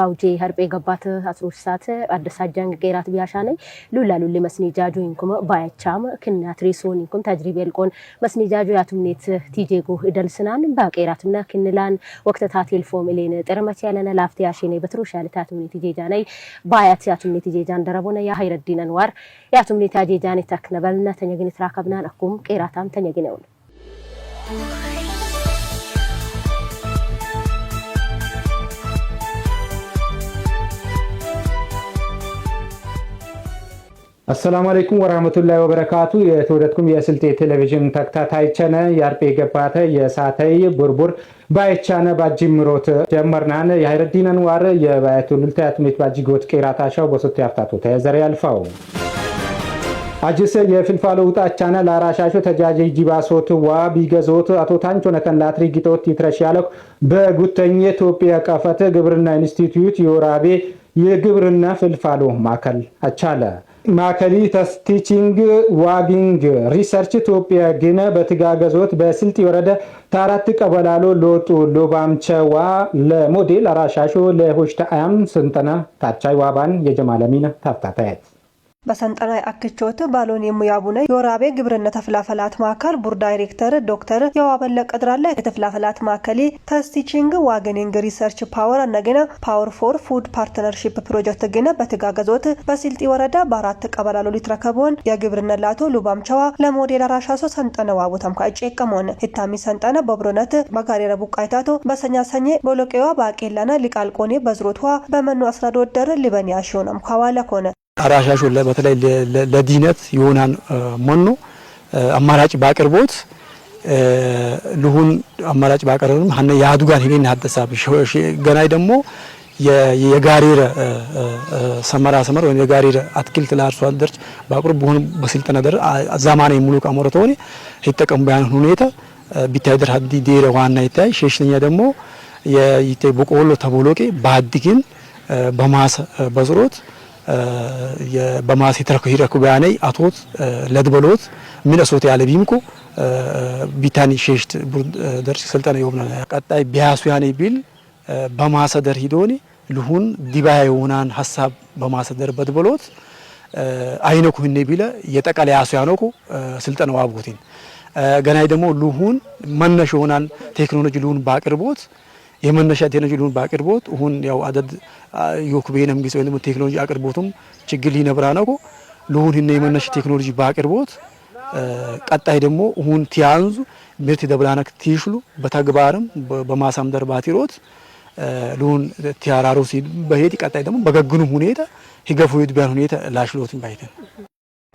አውጄ ሀርጴ ገባት አስሮሳት አዲስ አጃንግ ቄራት ቢያሻኔ ሉላሉሊ መስኒጃጁ እንኩም ባያቻም ክናትሪሶን እንኩም ተጅሪቤልቆን መስኒጃጁ ያቱምኔት ቲጄጎ ይደልስናን ባቄራትና ክንላን ወቅተታ ቴልፎም ኢሌን ጥርመት ያለነ ላፍቲ ያሽኔ በትሩሻል ታቱምኔት ቲጄጃናይ ባያት ያቱምኔት ቲጄጃን ደረቦነ ያ ሀይረዲን አንዋር ያቱምኔት ታጄጃን ተክነበልና ተኘግን ትራከብናን አኩም ቄራታም ተኘግነው السلام عليكم ورحمة الله وبركاته የተወደድኩም የስልጤ ቴሌቪዥን ተከታታይቸነ ያርጴ ገባተ የሳተይ ቡርቡር ባይቻነ ባጅምሮት ጀመርናን የሀይረዲን አንዋር የባይቱ ልልታያት ሜት ባጅጎት ቄራታሻው በሶት ያፍታቱ ተዘረ ያልፋው አጅሰ የፍልፋሎ ውጣቻነ ላራሻሾ ተጃጀ ጂባሶት ዋ ቢገዞት አቶ ታንቾ ነከን ላትሪ ጊጦት ይትረሻለው በጉተኛ ኢትዮጵያ ቀፈተ ግብርና ኢንስቲትዩት የወራቤ የግብርና ፍልፋሎ ማከል አቻለ ማከሊ ተስቲቺንግ ዋጊንግ ሪሰርች ኢትዮጵያ ገነ በትጋገዞት በስልጥ ወረደ ታራት ቀበላሎ ሎጡ ሎባምቸዋ ለሞዴል አራሻሾ ለሆሽታ አያም ስንጠና ታቻይ ዋባን የጀማለሚና ታፍታታየት በሰንጠናይ አክቾት ባሎን የሙያቡነ የወራቤ ግብርና ተፍላፈላት ማከል ቡር ዳይሬክተር ዶክተር የዋበለ ቀድራለ የተፍላፈላት ማከሊ ተስቲቺንግ ዋገኒንግ ሪሰርች ፓወር ነገና ፓወር ፎር ፉድ ፓርትነርሺፕ ፕሮጀክት ገነ በትጋገዞት በስልጢ ወረዳ በአራት ቀበላሎ ሊትረከቦን የግብርና ላቶ ሉባምቻዋ ለሞዴል አራሻሶ ሰንጠና ዋቡታም ካጨቀሞን ህታሚ ሰንጠና በብሮነት በጋሪ ረቡቃይታቶ በሰኛ ሰኘ ቦሎቄዋ ባቄላና ሊቃልቆኔ በዝሮቷ በመኑ አስራዶደር ሊበን ያሽውናም ካዋለ ኮነ አራሻሹ በተለይ ለዲነት ይሆናን መኑ አማራጭ ባቅርቦት ለሁን አማራጭ ባቀረብም ሀነ ያዱጋን ሄኔን ሀደሳብ ገናይ ደግሞ የጋሪረ ሰመራ ወይ የጋሪረ አትክልት ለአርሶ አደሮች ባቅርብ ሆነ በስልጠና ደረ ዛማኔ ሙሉ ቀመረቶኒ ይተቀም ባያን ሁኔታ ቢታይደር ሀዲ ዴረ ዋና ይታይ ሸሽኛ ደግሞ የይታይ በቆሎ ተቦሎቄ ባድግን በማስ በዝሮት በማስ ይተረኩ ባያኔ አቶት ለድበሎት ምን አሶት ያለ ቢምኮ ቢታኒ ሸሽት ደርስ ስልጠና ይወብናል ቀጣይ ቢያሱ ያኔ ቢል በማሰደር ሂዶኒ ለሁን ዲባይ ሆናን ሐሳብ በማሰደር በድበሎት አይነኩ ህኔ ቢለ የጠቀለ ያሱ ያነኩ ስልጠና ዋብኩቲን ገናይ ደግሞ ለሁን መነሽ ሆናን ቴክኖሎጂ ለሁን ባቅርቦት የመነሻ ቴክኖሎጂ ለሁን ባቅርቦት ሁን ያው አደድ ዮክቤንም ጊዜ ወይም ቴክኖሎጂ አቅርቦቱም ችግር ሊነብራ ነው ለሁን ህኔ የመነሻ ቴክኖሎጂ ባቅርቦት ቀጣይ ደግሞ ሁን ቲያንዙ ምርት ደብላናክ ቲሽሉ በተግባርም በማሳም ደርባቲሮት ለሁን ቲያራሮ ሲል በሄድ ቀጣይ ደግሞ በገግኑ ሁኔታ ይገፉ ይድባን ሁኔታ ላሽሎትን ባይተን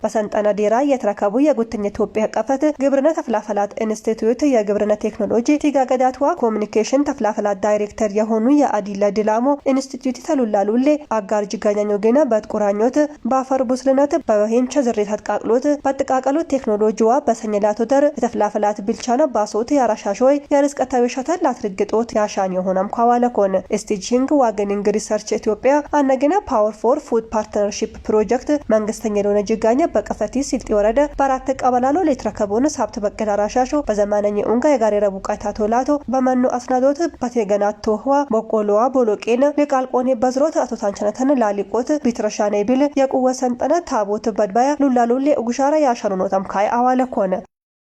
በሰንጠና ዴራ የተረከቡ የጉተኛ ኢትዮጵያ ቀፈት ግብርና ተፍላፈላት ኢንስቲትዩት የግብርና ቴክኖሎጂ ቲጋገዳትዋ ኮሙኒኬሽን ተፍላፈላት ዳይሬክተር የሆኑ የአዲላ ድላሞ ኢንስቲትዩት ተሉላሉሌ አጋር ጅጋኛኞ ገና በጥቁራኞት ባፈር ቡስልነት በሄንቸ ዝሬት አጥቃቅሎት በጥቃቀሉ ቴክኖሎጂዋ በሰኘላቶ ደር ተፍላፈላት ብልቻና ባሶት ያራሻሾይ የርስቀታዊ ሸተል ላትርግጦት ያሻኝ ሆነም ኳዋለ ኮነ ስቲጂንግ ዋገኒንግ ሪሰርች ኢትዮጵያ አነገና ፓወር ፎር ፉድ ፓርትነርሺፕ ፕሮጀክት መንግስተኛ ለሆነ ጅጋኛ በቀፈቲ ስልጤ ወረዳ በአራት ቀበላሎ ለትረከቦን ሳብት በቀል አራሻሾ በዘማነኝ ኡንጋ የጋሪ ረቡቃታ ቶላቶ በመኑ አስናዶት በተገናቶ ዋ በቆሎዋ ቦሎቄን ለቃልቆኔ በዝሮት አቶ ታንቸነተን ላሊቆት ቢትረሻኔ ቢል የቁወ ሰንጠነ ታቦት በድባያ ሉላሉሌ ኡጉሻራ ያሻኑኖታም ካይ አዋለ ኮነ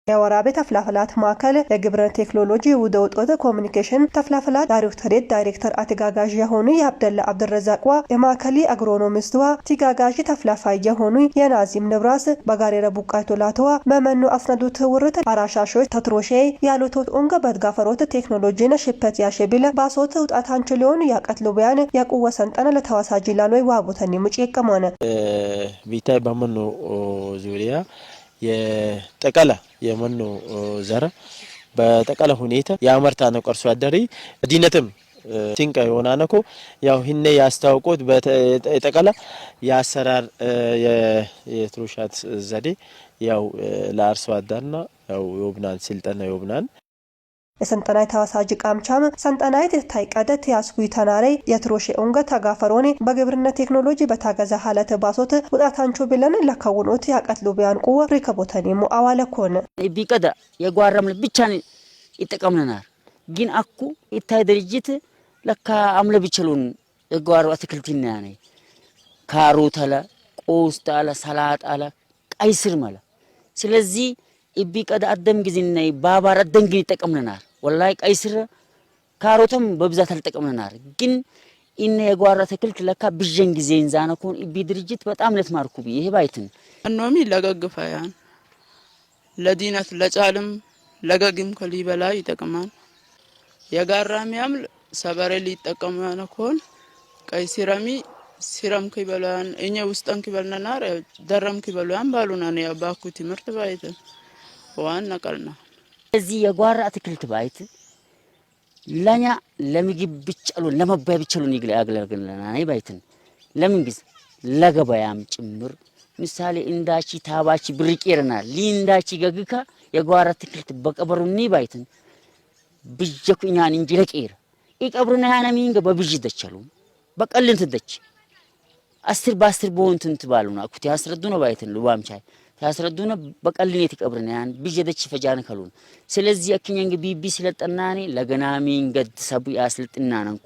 የወራቤ ተፍላፈላት ማከለ የግብርና ቴክኖሎጂ ውደውጦት ኮሙኒኬሽን ተፍላፈላት ዳይሬክተር አትጋጋዥ የሆኑ የአብደላ አብደረዛቅዋ የማከሊ አግሮኖሚስትዋ ቲጋጋዥ ተፍላፋይ የሆኑ የናዚም ንብራስ በጋሪ ረቡቃይቶላተዋ በመኑ አስነዱት ውርት አራሻሾች ተትሮሼ ያሉቶት ኡንገ በድጋፈሮት ቴክኖሎጂና ሽፐት ያሸቢለ ባሶት ውጣታንችሊዮን ያቀትሉ ቢያን የቁወ ሰንጠነ ለተዋሳጂ ላሎይ ዋቡተኒ ሙጭ የቀመነ ቢታይ በመኑ ዙሪያ የጠቀላ የመኑ ዘረ በጠቀላ ሁኔታ ያመርታ ነው ቀርሶ አደሪ ዲነትም ሲንቀ ይሆናነኮ ያው ህኔ ያስተዋውቁት በጠቀላ ያሰራር የትሩሻት ዘዴ ያው ለአርሶ አደርና ያው ይወብናን ስልጠና ይወብናን የሰንጠናይ ተዋሳጅ ቃምቻም ሰንጠናይት ታይቀደት ያስጉይ ተናሬ የትሮሼ ኡንገ ተጋፈሮኔ በግብርና ቴክኖሎጂ በታገዘ ሐለተ ባሶት ወጣታንቾ ቢለን ለካውኖት ያቀትሉ ቢያንቁ ሪከቦተኒ ሙአዋለ ኮነ ቢቀዳ የጓራም ብቻ ይተቀምናል ግን አኩ ይታይ ድርጅት ለካ አምለ ቢችሉን የጓሮ አትክልትና ያኔ ካሮት አለ ቆስጣ አለ ሰላጣ አለ ቀይ ስር መለ ስለዚህ ኢቢ ቀዳ አደም ጊዜና ባባር አደም ጊዜ ተጠቀምናል ወላሂ ቀይ ስር ካሮትም በብዛት አልተጠቀምናል ግን ኢነ የጓሮ አትክልት ለካ ብጀን ጊዜ እንዛነኩን ኢቢ ድርጅት በጣም ለትማርኩ ይሄ ባይትን እኖሚ ለገግፋያን ለዲነት ለጫልም ለገግም ከሊበላ ይጠቅማል የጋራሚያም ሰበረ ሊጠቀሙ ያነኮን ቀይ ሲራሚ ሲራም ከበላን እኛ ውስጣን ከበልናናር ደረም ከበላን ባሉና ነው ያባኩ ትምርት ባይት ዋና ቀልና እዚህ የጓራ አትክልት ባይት ለኛ ለምግብ ብቻሉ ለመባይ ብቻሉ ያገለግለናል አይ ባይትን ለምን ግዝ ለገበያም ጭምር ምሳሌ እንዳቺ ታባቺ ብርቂርናል ሊንዳቺ ገግካ የጓራ አትክልት በቀበሩኒ ባይትን ብጀኩኛን እንጂ ለቀር ይቀብሩና ያናሚንገ በብጅ ደቻሉ በቀልን ትደች 10 በ10 ቦንትን ትባሉና አኩት ያስረዱና ባይትን ሉባምቻይ ያስረዱና በቀልን ይተቀብሩና ያን ብጀደች ፈጃነ ከሉን ስለዚህ አክኛንገ ቢቢ ስለጠናኔ ለገናሚንገ ሰቡ ያስልጥና ነንኩ